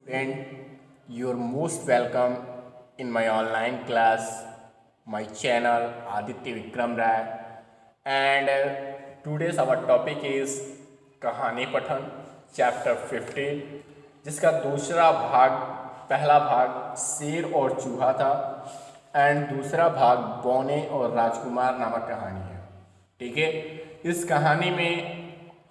Friend, you're most welcome in my online class, my channel Aditya Vikram Rai, and today's our topic is कहानी पठन chapter 15, जिसका दूसरा भाग, पहला भाग शेर और चूहा था एंड दूसरा भाग बौने और राजकुमार नामक कहानी है। ठीक है, इस कहानी में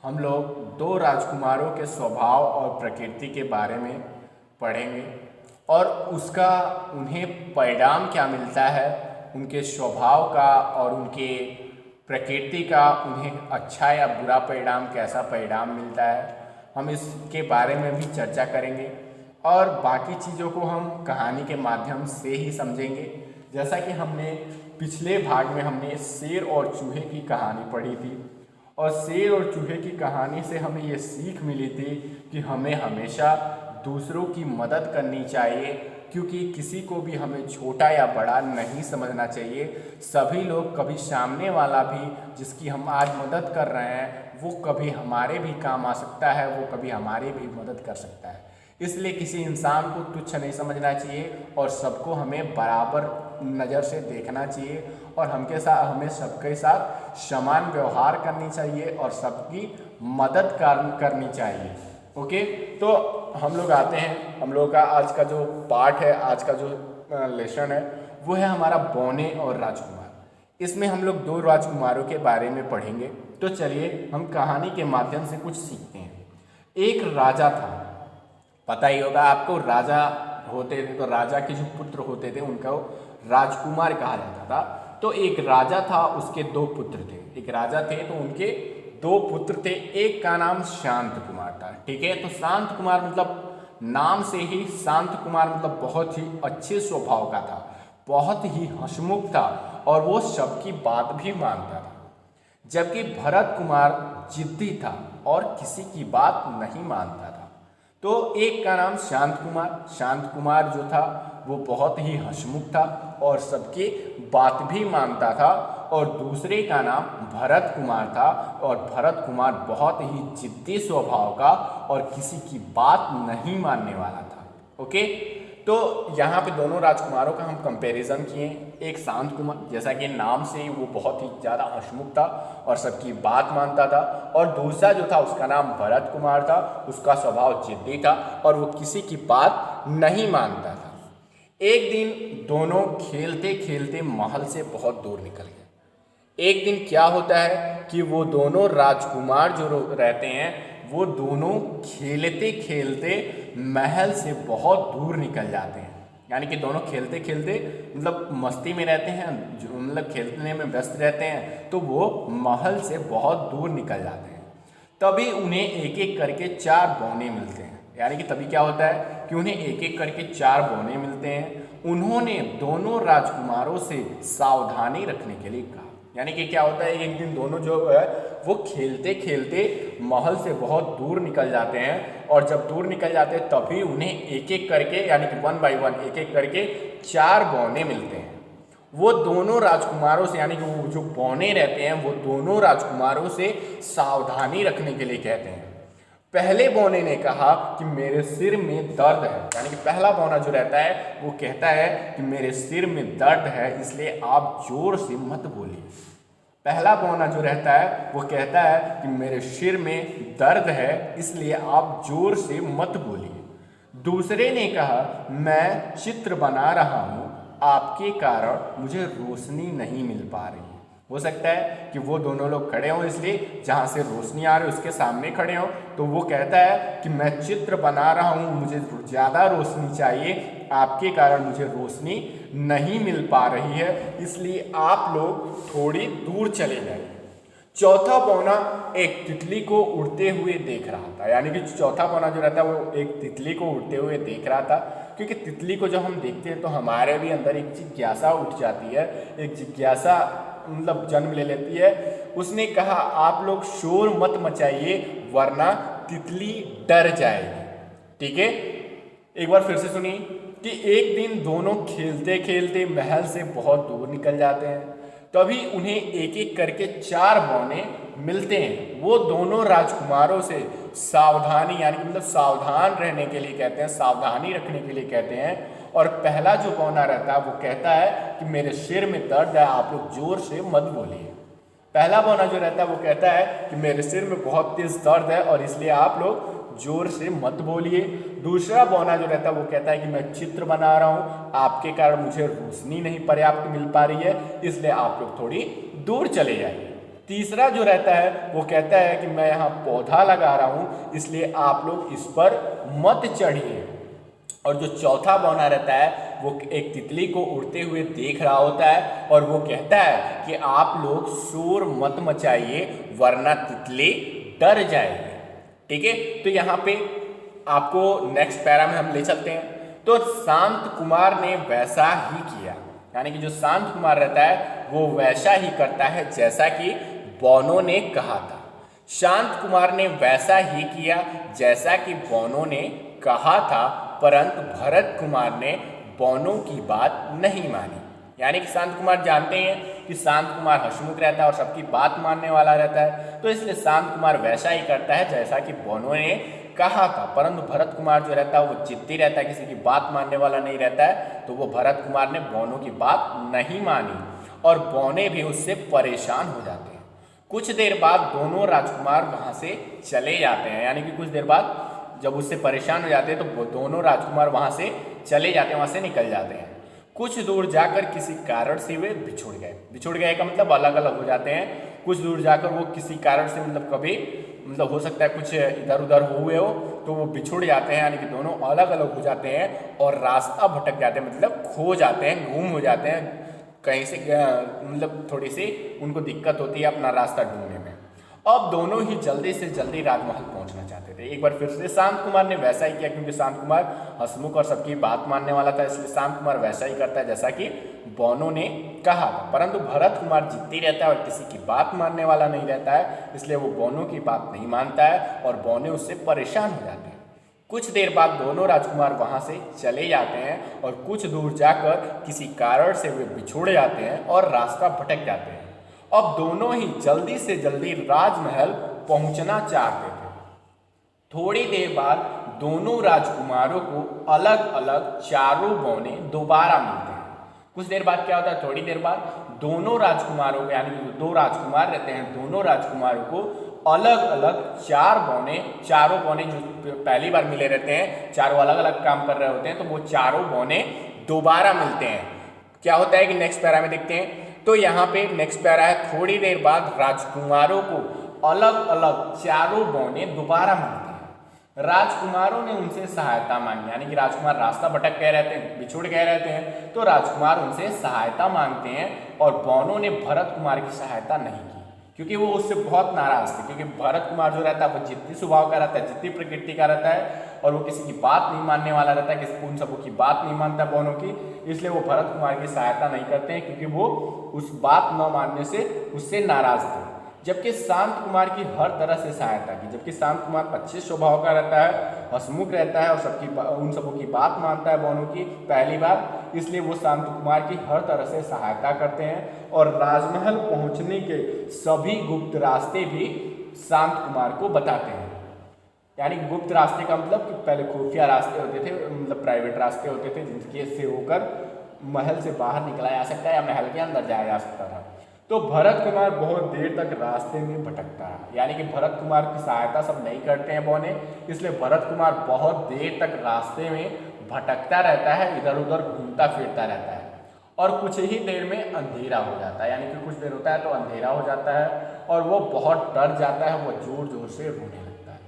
हम लोग दो राजकुमारों के स्वभाव और प्रकृति के बारे में पढ़ेंगे और उसका उन्हें परिणाम क्या मिलता है, उनके स्वभाव का और उनके प्रकृति का उन्हें अच्छा या बुरा परिणाम, कैसा परिणाम मिलता है, हम इसके बारे में भी चर्चा करेंगे और बाकी चीज़ों को हम कहानी के माध्यम से ही समझेंगे। जैसा कि हमने पिछले भाग में हमने शेर और चूहे की कहानी पढ़ी थी और शेर और चूहे की कहानी से हमें ये सीख मिली थी कि हमें हमेशा दूसरों की मदद करनी चाहिए, क्योंकि किसी को भी हमें छोटा या बड़ा नहीं समझना चाहिए। सभी लोग, कभी सामने वाला भी जिसकी हम आज मदद कर रहे हैं वो कभी हमारे भी काम आ सकता है, वो कभी हमारी भी मदद कर सकता है। इसलिए किसी इंसान को तुच्छ नहीं समझना चाहिए और सबको हमें बराबर नज़र से देखना चाहिए और हमें सबके साथ समान व्यवहार करनी चाहिए और सबकी मदद करनी चाहिए। ओके, तो हम लोग आते हैं, हम लोग का आज का जो पार्ट है, आज का जो लेसन है वो है हमारा बौने और राजकुमार। इसमें हम लोग दो राजकुमारों के बारे में पढ़ेंगे। तो चलिए हम कहानी के माध्यम से कुछ सीखते हैं। एक राजा था, पता ही होगा आपको, राजा होते थे तो राजा के जो पुत्र होते थे उनको राजकुमार कहा जाता था। तो एक राजा था, उसके दो पुत्र थे। एक राजा थे तो उनके दो पुत्र थे। एक का नाम शांत कुमार था। ठीक है, तो शांत कुमार मतलब नाम से ही शांत कुमार मतलब बहुत ही अच्छे स्वभाव का था, बहुत ही हंसमुख था और वो सबकी बात भी मानता था। जबकि भरत कुमार जिद्दी था और किसी की बात नहीं मानता था। तो एक का नाम शांत कुमार, शांत कुमार जो था वो बहुत ही हंसमुख था और सबकी बात भी मानता था, और दूसरे का नाम भरत कुमार था और भरत कुमार बहुत ही जिद्दी स्वभाव का और किसी की बात नहीं मानने वाला था। ओके, तो यहाँ पे दोनों राजकुमारों का हम कंपैरिजन किए। एक शांत कुमार, जैसा कि नाम से ही वो बहुत ही ज़्यादा हंसमुख था और सबकी बात मानता था, और दूसरा जो था उसका नाम भरत कुमार था, उसका स्वभाव जिद्दी था और वो किसी की बात नहीं मानता था। एक दिन दोनों खेलते खेलते महल से बहुत दूर निकल गए। एक दिन क्या होता है कि वो दोनों राजकुमार जो रहते हैं वो दोनों खेलते खेलते महल से बहुत दूर निकल जाते हैं। यानी कि दोनों खेलते खेलते मतलब मस्ती में रहते हैं, जो मतलब खेलने में व्यस्त रहते हैं, तो वो महल से बहुत दूर निकल जाते हैं। तभी उन्हें एक एक करके चार बौने मिलते हैं। यानी कि तभी क्या होता है कि उन्हें एक एक करके चार बौने मिलते हैं। उन्होंने दोनों राजकुमारों से सावधानी रखने के लिए कहा। यानी कि क्या होता है, एक दिन दोनों जो है वो खेलते खेलते महल से बहुत दूर निकल जाते हैं, और जब दूर निकल जाते हैं तभी उन्हें एक एक करके, यानी कि 1 बाय 1 एक एक करके चार बौने मिलते हैं। वो दोनों राजकुमारों से, यानी कि वो जो बौने रहते हैं वो दोनों राजकुमारों से सावधानी रखने के लिए कहते हैं। पहले बौने ने कहा कि मेरे सिर में दर्द है। यानी कि पहला बौना जो रहता है वो कहता है कि मेरे सिर में दर्द है, इसलिए आप जोर से मत बोलिए। पहला बौना जो रहता है वो कहता है कि मेरे सिर में दर्द है, इसलिए आप जोर से मत बोलिए। दूसरे ने कहा मैं चित्र बना रहा हूँ, आपके कारण मुझे रोशनी नहीं मिल पा रही है। हो सकता है कि वो दोनों लोग खड़े हों, इसलिए जहाँ से रोशनी आ रही है उसके सामने खड़े हों। तो वो कहता है कि मैं चित्र बना रहा हूँ, मुझे ज़्यादा रोशनी चाहिए, आपके कारण मुझे रोशनी नहीं मिल पा रही है, इसलिए आप लोग थोड़ी दूर चले जाइए। चौथा बौना एक तितली को उड़ते हुए देख रहा था। यानी कि चौथा बौना जो रहता है वो एक तितली को उड़ते हुए देख रहा था, क्योंकि तितली को जब हम देखते हैं तो हमारे भी अंदर एक जिज्ञासा उठ जाती है, एक जिज्ञासा मतलब जन्म ले लेती है। उसने कहा आप लोग शोर मत मचाइए वरना तितली डर जाएगी। ठीक है, एक बार फिर से सुनिए कि एक दिन दोनों खेलते खेलते महल से बहुत दूर निकल जाते हैं। तभी उन्हें एक एक करके 4 बौने मिलते हैं। वो दोनों राजकुमारों से सावधानी यानी कि मतलब सावधान रहने के लिए कहते हैं, सावधानी रखने के लिए कहते हैं। और पहला जो बौना रहता है वो कहता है कि मेरे सिर में दर्द है, आप लोग जोर से मत बोलिए। पहला बौना जो रहता है वो कहता है कि मेरे सिर में बहुत तेज दर्द है और इसलिए आप लोग जोर से मत बोलिए। दूसरा बौना जो रहता है वो कहता है कि मैं चित्र बना रहा हूँ, आपके कारण मुझे रोशनी नहीं पर्याप्त मिल पा रही है, इसलिए आप लोग थोड़ी दूर चले जाइए। तीसरा जो रहता है वो कहता है कि मैं यहाँ पौधा लगा रहा हूँ, इसलिए आप लोग इस पर मत चढ़िए। और जो चौथा बौना रहता है वो एक तितली को उड़ते हुए देख रहा होता है और वो कहता है कि आप लोग शोर मत मचाइए वरना तितली डर जाएगी। ठीक है, तो यहाँ पे आपको नेक्स्ट पैरा में हम ले चलते हैं। तो शांत कुमार ने वैसा ही किया, यानी कि जो शांत कुमार रहता है वो वैसा ही करता है जैसा कि बौनों ने कहा था। शांत कुमार ने वैसा ही किया जैसा कि बौनों ने कहा था, परंतु भरत कुमार ने बौनों की बात नहीं मानी। यानी कि शांत कुमार जानते हैं कि शांत कुमार हंसमुख रहता है और सबकी बात मानने वाला रहता है, तो इसलिए शांत कुमार वैसा ही करता है जैसा कि बौनों ने कहा था। परंतु भरत कुमार जो रहता है वो जिद्दी रहता है, किसी की बात मानने वाला नहीं रहता है, तो वो भरत कुमार ने बौनों की बात नहीं मानी और बौने भी उससे परेशान हो जाते हैं। कुछ देर बाद दोनों राजकुमार वहाँ से चले जाते हैं, यानी कि कुछ देर बाद जब उससे परेशान हो जाते हैं तो वो दोनों राजकुमार वहाँ से चले जाते हैं, वहाँ से निकल जाते हैं। कुछ दूर जाकर किसी कारण से वे बिछुड़ गए। बिछुड़ गए का मतलब अलग अलग हो जाते हैं। कुछ दूर जाकर वो किसी कारण से मतलब कभी मतलब हो सकता है कुछ इधर उधर हुए हो तो वो बिछुड़ जाते हैं, यानी कि दोनों अलग अलग हो जाते हैं और रास्ता भटक जाते हैं, मतलब खो जाते हैं, गुम हो जाते हैं। कहीं से मतलब थोड़ी सी उनको दिक्कत होती है अपना रास्ता ढूंढने में। अब दोनों ही जल्दी से जल्दी राजमहल पहुंचना चाहते थे। एक बार फिर से शांत कुमार ने वैसा ही किया, क्योंकि शांत कुमार हंसमुख और सबकी बात मानने वाला था, इसलिए शांत कुमार वैसा ही करता है जैसा कि बौनों ने कहा था। परंतु भरत कुमार जिद्दी रहता है और किसी की बात मानने वाला नहीं रहता है, इसलिए वो बौनों की बात नहीं मानता है और बौने उससे परेशान हो जाते हैं। कुछ देर बाद दोनों राजकुमार वहां से चले जाते हैं और कुछ दूर जाकर किसी कारण से वे बिछुड़ जाते हैं और रास्ता भटक जाते हैं। अब दोनों ही जल्दी से जल्दी राजमहल पहुंचना चाहते थे। थोड़ी देर बाद दोनों राजकुमारों को अलग अलग चारों बौने दोबारा मिलते हैं। कुछ देर बाद क्या होता है, थोड़ी देर बाद दोनों राजकुमारों को, यानी कि दो राजकुमार रहते हैं, दोनों राजकुमारों को अलग अलग चारों बौने जो पहली बार मिले रहते हैं, चारों अलग अलग काम कर रहे होते हैं, तो वो चारों बौने दोबारा मिलते हैं। क्या होता है कि नेक्स्ट पैरा में देखते हैं। तो यहाँ पे नेक्स्ट पैरा है, थोड़ी देर बाद राजकुमारों को अलग अलग चारों बौने दोबारा मिलते हैं। राजकुमारों ने उनसे सहायता मांगी, यानी कि राजकुमार रास्ता भटक गए रहते हैं, बिछुड़ गए रहते हैं, तो राजकुमार उनसे सहायता मांगते हैं और बौनों ने भरत कुमार की सहायता नहीं की, क्योंकि वो उससे बहुत नाराज थे। क्योंकि भरत कुमार जो रहता है वो जिद्दी स्वभाव का रहता है, जिद्दी प्रकृति का रहता है और वो किसी की बात नहीं मानने वाला रहता है, किसी उन सबों की बात नहीं मानता बौनों की, इसलिए वो भरत कुमार की सहायता नहीं करते हैं, क्योंकि वो उस बात न मानने से उससे नाराज थे। जबकि शांत कुमार की हर तरह से सहायता की, जबकि शांत कुमार अच्छे स्वभाव का रहता है, हंसमुख रहता है और सबकी उन सबों की बात मानता है बौनों की पहली बार, इसलिए वो शांत कुमार की हर तरह से सहायता करते हैं और राजमहल पहुंचने के सभी गुप्त रास्ते भी शांत कुमार को बताते हैं। यानी गुप्त रास्ते का मतलब कि पहले खुफिया रास्ते होते थे, मतलब प्राइवेट रास्ते होते थे जिनके से होकर महल से बाहर निकला जा सकता है या महल के अंदर जाया जा सकता था। तो भरत कुमार बहुत देर तक रास्ते में भटकता है, यानी कि भरत कुमार की सहायता सब नहीं करते हैं बौने, इसलिए भरत कुमार बहुत देर तक रास्ते में भटकता रहता है, इधर उधर घूमता फिरता रहता है और कुछ ही देर में अंधेरा हो जाता है। यानी कि कुछ देर होता है तो अंधेरा हो जाता है और वो बहुत डर जाता है, वो जोर जोर से रोने लगता है।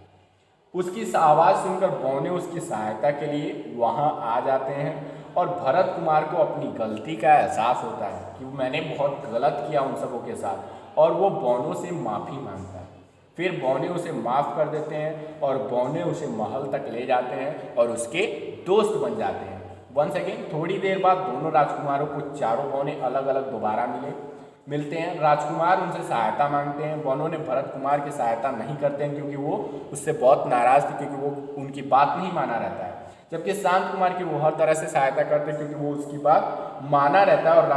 उसकी आवाज़ सुनकर बौने उसकी सहायता के लिए वहाँ आ जाते हैं और भरत कुमार को अपनी गलती का एहसास होता है कि मैंने बहुत गलत किया उन सबों के साथ, और वो बौनों से माफ़ी मांगता है। फिर बौने उसे माफ़ कर देते हैं और बौने उसे महल तक ले जाते हैं और उसके दोस्त बन जाते हैं। वंस अगेन थोड़ी देर बाद दोनों राजकुमारों को चारों बौने अलग अलग दोबारा मिलते हैं। राजकुमार उनसे सहायता मांगते हैं, बौनों ने भरत कुमार की सहायता नहीं करते हैं क्योंकि वो उससे बहुत नाराज़ थे, क्योंकि वो उनकी बात नहीं माना रहता है। जबकि शांत कुमार की वो हर तरह से सहायता करते हैं क्योंकि वो उसकी बात माना रहता है और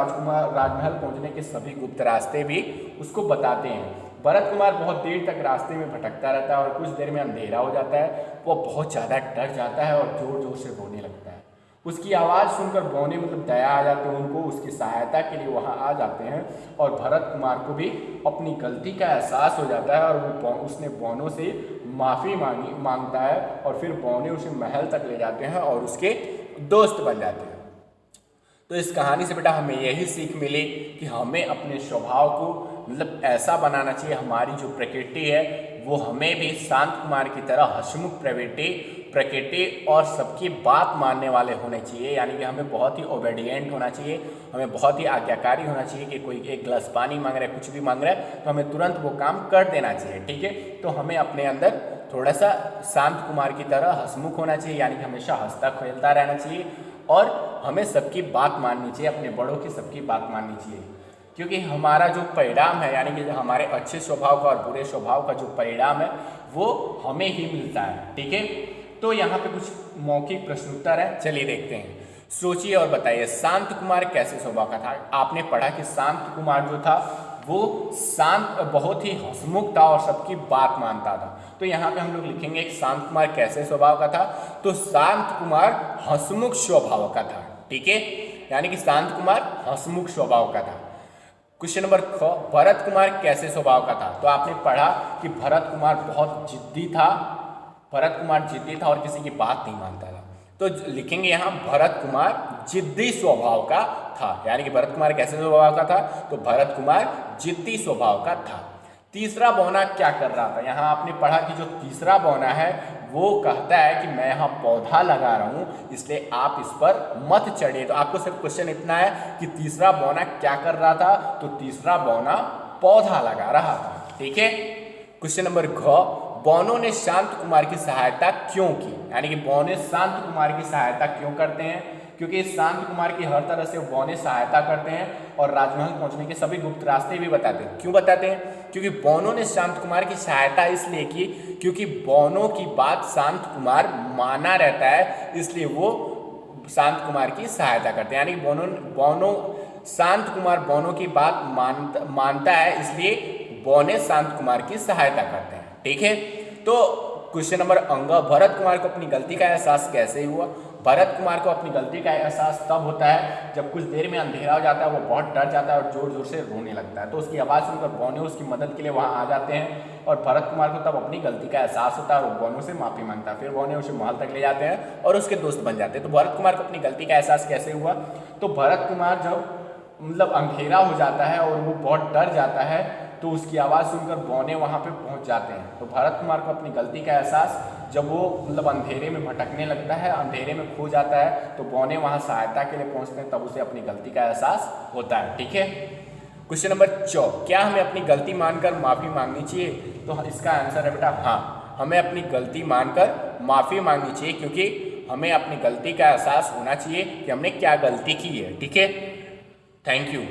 राजमहल पहुंचने के सभी गुप्त रास्ते भी उसको बताते हैं। भरत कुमार बहुत देर तक रास्ते में भटकता रहता है और कुछ देर में अंधेरा हो जाता है। वो बहुत ज़्यादा डर जाता है और जोर जोर से रोने लगता है। उसकी आवाज़ सुनकर बौने दया आ जाते हैं उनको, उसकी सहायता के लिए वहाँ आ जाते हैं और भरत कुमार को भी अपनी गलती का एहसास हो जाता है और वो उसने बौनों से माफ़ी मांगता है और फिर बौने उसे महल तक ले जाते हैं और उसके दोस्त बन जाते हैं। तो इस कहानी से बेटा हमें यही सीख मिली कि हमें अपने स्वभाव को ऐसा बनाना चाहिए, हमारी जो प्रकृति है वो हमें भी शांत कुमार की तरह हंसमुख प्रकृति और सबकी बात मानने वाले होने चाहिए। यानी कि हमें बहुत ही ओबेडिएंट होना चाहिए, हमें बहुत ही आज्ञाकारी होना चाहिए कि कोई एक गिलास पानी मांग रहा है, कुछ भी मांग रहा है तो हमें तुरंत वो काम कर देना चाहिए। ठीक है, तो हमें अपने अंदर थोड़ा सा शांत कुमार की तरह हंसमुख होना चाहिए, यानी कि हमेशा हंसता खेलता रहना चाहिए और हमें सबकी बात माननी चाहिए, अपने बड़ों की सबकी बात माननी चाहिए। क्योंकि हमारा जो परिणाम है, यानी कि हमारे अच्छे स्वभाव का और बुरे स्वभाव का जो परिणाम है वो हमें ही मिलता है। ठीक है, तो यहाँ पे कुछ मौखिक प्रश्नोत्तर है, चलिए देखते हैं। सोचिए और बताइए शांत कुमार कैसे स्वभाव का था। आपने पढ़ा कि शांत कुमार जो था वो शांत बहुत ही हंसमुख था और सबकी बात मानता था। तो यहाँ पे हम लोग लिखेंगे कि शांत कुमार कैसे स्वभाव का था, तो शांत कुमार हंसमुख स्वभाव का था। ठीक है, यानी कि शांत कुमार हंसमुख स्वभाव का था। क्वेश्चन नंबर ख, भरत कुमार कैसे स्वभाव का था। तो आपने पढ़ा कि भरत कुमार बहुत जिद्दी था, भरत कुमार जिद्दी था और किसी की बात नहीं मानता था। तो लिखेंगे यहाँ भरत कुमार जिद्दी स्वभाव का था। यानी कि भरत कुमार कैसे स्वभाव का था, तो भरत कुमार जिद्दी स्वभाव का था। तीसरा बौना क्या कर रहा था। यहाँ आपने पढ़ा कि जो तीसरा बौना है वो कहता है कि मैं यहाँ पौधा लगा रहा हूँ इसलिए आप इस पर मत चढ़िए। तो आपको सिर्फ क्वेश्चन इतना है कि तीसरा बौना क्या कर रहा था, तो तीसरा बौना पौधा लगा रहा था। ठीक है, क्वेश्चन नंबर घ, बौनों ने शांत कुमार की सहायता क्यों की। यानी कि बौने शांत कुमार की सहायता क्यों करते हैं, क्योंकि शांत कुमार की हर तरह से बौने सहायता करते हैं और राजमहल पहुंचने के सभी गुप्त रास्ते भी बताते हैं। क्यों बताते हैं, क्योंकि बौनों ने शांत कुमार की सहायता इसलिए की क्योंकि बौनों की बात शांत कुमार माना रहता है, इसलिए वो शांत कुमार की सहायता करते हैं। यानी बौनों शांत कुमार बौनों की बात मानता है, इसलिए बौने शांत कुमार की सहायता करते हैं। ठीक है, तो क्वेश्चन नंबर अंग, भरत कुमार को अपनी गलती का एहसास कैसे हुआ। भरत कुमार को अपनी गलती का एहसास तब होता है जब कुछ देर में अंधेरा हो जाता है, वो बहुत डर जाता है और जोर जोर से रोने लगता है। तो उसकी आवाज़ सुनकर बौने उसकी मदद के लिए वहाँ आ जाते हैं और भरत कुमार को तब अपनी गलती का एहसास होता है और वो बौनों से माफ़ी मांगता है। फिर बौने उसे महल तक ले जाते हैं और उसके दोस्त बन जाते हैं। तो भरत कुमार को अपनी गलती का एहसास कैसे हुआ, तो भरत कुमार जब अंधेरा हो जाता है और वो बहुत डर जाता है तो उसकी आवाज़ सुनकर बौने वहाँ पे पहुँच जाते हैं। तो भरत कुमार को अपनी गलती का एहसास जब वो अंधेरे में भटकने लगता है, अंधेरे में खो जाता है, तो बौने वहाँ सहायता के लिए पहुँचते हैं, तब उसे अपनी गलती का एहसास होता है। ठीक है, क्वेश्चन नंबर 4, क्या हमें अपनी गलती मानकर माफ़ी मांगनी चाहिए। तो इसका आंसर है बेटा हाँ, हमें अपनी गलती मानकर माफ़ी मांगनी चाहिए क्योंकि हमें अपनी गलती का एहसास होना चाहिए कि हमने क्या गलती की है। ठीक है, थैंक यू।